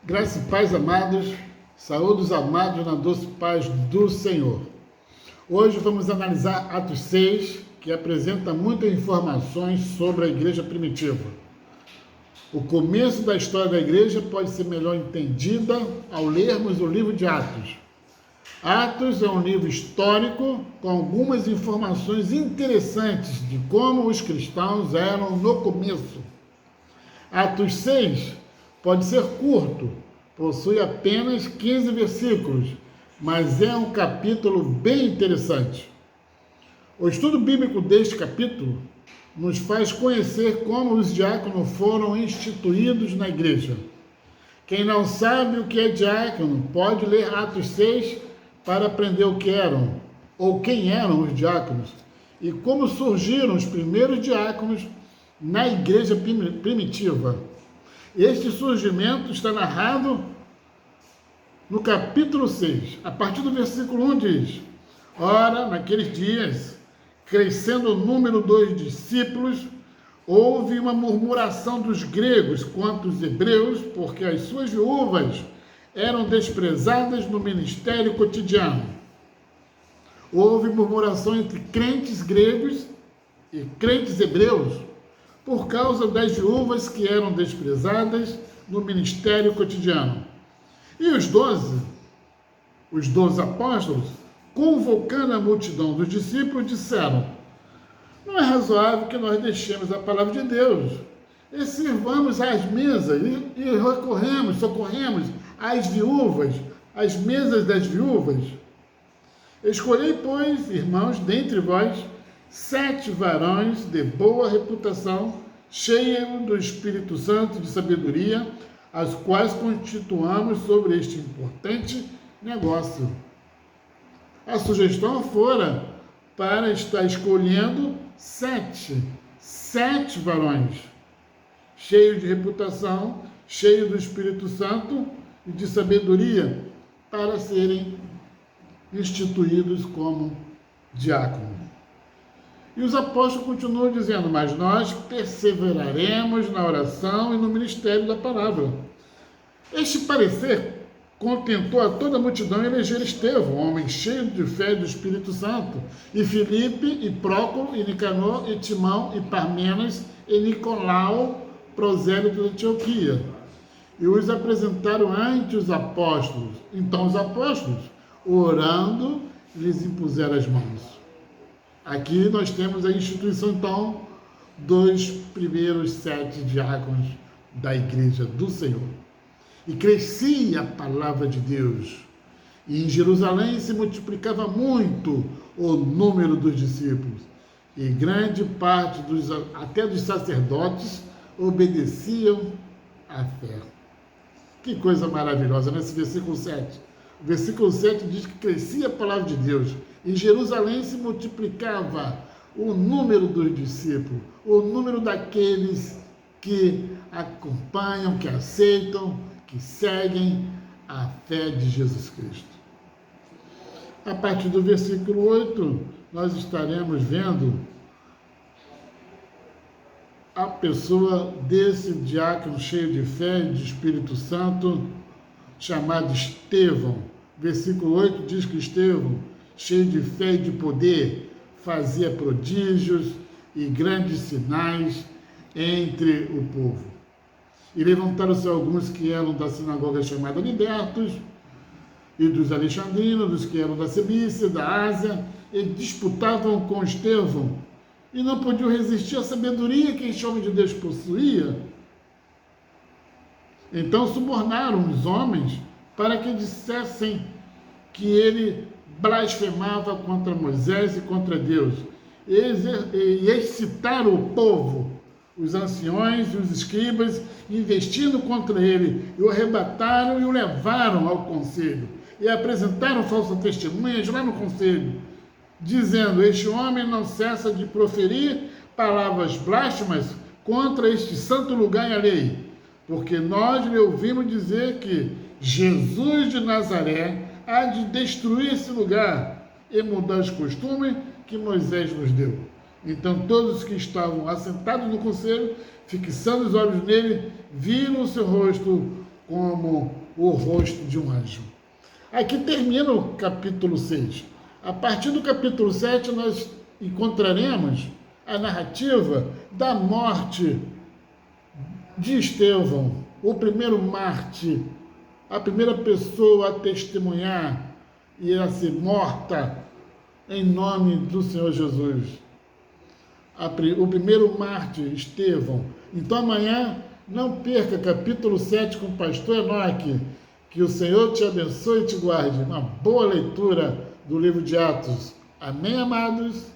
Graça e paz, amados, saúdos amados na doce paz do Senhor. Hoje vamos analisar Atos 6, que apresenta muitas informações sobre a igreja primitiva. O começo da história da igreja pode ser melhor entendida ao lermos o livro de Atos. Atos é um livro histórico com algumas informações interessantes de como os cristãos eram no começo. Atos 6 pode ser curto, possui apenas 15 versículos, mas é um capítulo bem interessante. O estudo bíblico deste capítulo nos faz conhecer como os diáconos foram instituídos na igreja. Quem não sabe o que é diácono pode ler Atos 6 para aprender o que eram, ou quem eram os diáconos, e como surgiram os primeiros diáconos na igreja primitiva. Este surgimento está narrado no capítulo 6. A partir do versículo 1 diz: Ora, naqueles dias, crescendo o número dos discípulos, houve uma murmuração dos gregos contra os hebreus, porque as suas viúvas eram desprezadas no ministério cotidiano. Houve murmuração entre crentes gregos e crentes hebreus, por causa das viúvas que eram desprezadas no ministério cotidiano. E os 12 apóstolos, convocando a multidão dos discípulos, disseram: não é razoável que nós deixemos a palavra de Deus e sirvamos às mesas e socorremos às viúvas, às mesas das viúvas. Escolhei, pois, irmãos, dentre vós, 7 varões de boa reputação, cheios do Espírito Santo de sabedoria, as quais constituamos sobre este importante negócio. A sugestão fora para estar escolhendo 7 varões, cheios de reputação, cheios do Espírito Santo e de sabedoria, para serem instituídos como diáconos. E os apóstolos continuam dizendo: mas nós perseveraremos na oração e no ministério da palavra. Este parecer contentou a toda a multidão em eleger Estevão, homem cheio de fé e do Espírito Santo, e Filipe, e Prócoro, e Nicanor, e Timão, e Parmenas, e Nicolau, prosélito da Antioquia. E os apresentaram ante os apóstolos. Então os apóstolos, orando, lhes impuseram as mãos. Aqui nós temos a instituição, então, dos primeiros 7 diáconos da igreja do Senhor. E crescia a palavra de Deus, e em Jerusalém se multiplicava muito o número dos discípulos, e grande parte até dos sacerdotes obedeciam à fé. Que coisa maravilhosa nesse versículo 7. O versículo 7 diz que crescia a palavra de Deus. Em Jerusalém se multiplicava o número dos discípulos, o número daqueles que acompanham, que aceitam, que seguem a fé de Jesus Cristo. A partir do versículo 8, nós estaremos vendo a pessoa desse diácono cheio de fé e de Espírito Santo, chamado Estevão. Versículo 8 diz que Estevão, cheio de fé e de poder, fazia prodígios e grandes sinais entre o povo. E levantaram-se alguns que eram da sinagoga chamada Libertos, e dos alexandrinos, dos que eram da Cilícia, da Ásia, e disputavam com Estevão, e não podiam resistir à sabedoria que este homem de Deus possuía. Então subornaram os homens para que dissessem que ele blasfemava contra Moisés e contra Deus, e excitaram o povo, os anciões e os escribas, investindo contra ele, e o arrebataram e o levaram ao conselho, e apresentaram falsas testemunhas lá no conselho, dizendo: este homem não cessa de proferir palavras blasfemas contra este santo lugar e a lei, porque nós lhe ouvimos dizer que Jesus de Nazaré há de destruir esse lugar e mudar os costumes que Moisés nos deu. Então todos os que estavam assentados no conselho, fixando os olhos nele, viram o seu rosto como o rosto de um anjo. Aqui termina o capítulo 6. A partir do capítulo 7, nós encontraremos a narrativa da morte de Estevão, o primeiro mártir, a primeira pessoa a testemunhar e a ser morta em nome do Senhor Jesus. O primeiro mártir, Estevão. Então amanhã, não perca capítulo 7 com o pastor Enoque. Que o Senhor te abençoe e te guarde. Uma boa leitura do livro de Atos. Amém, amados?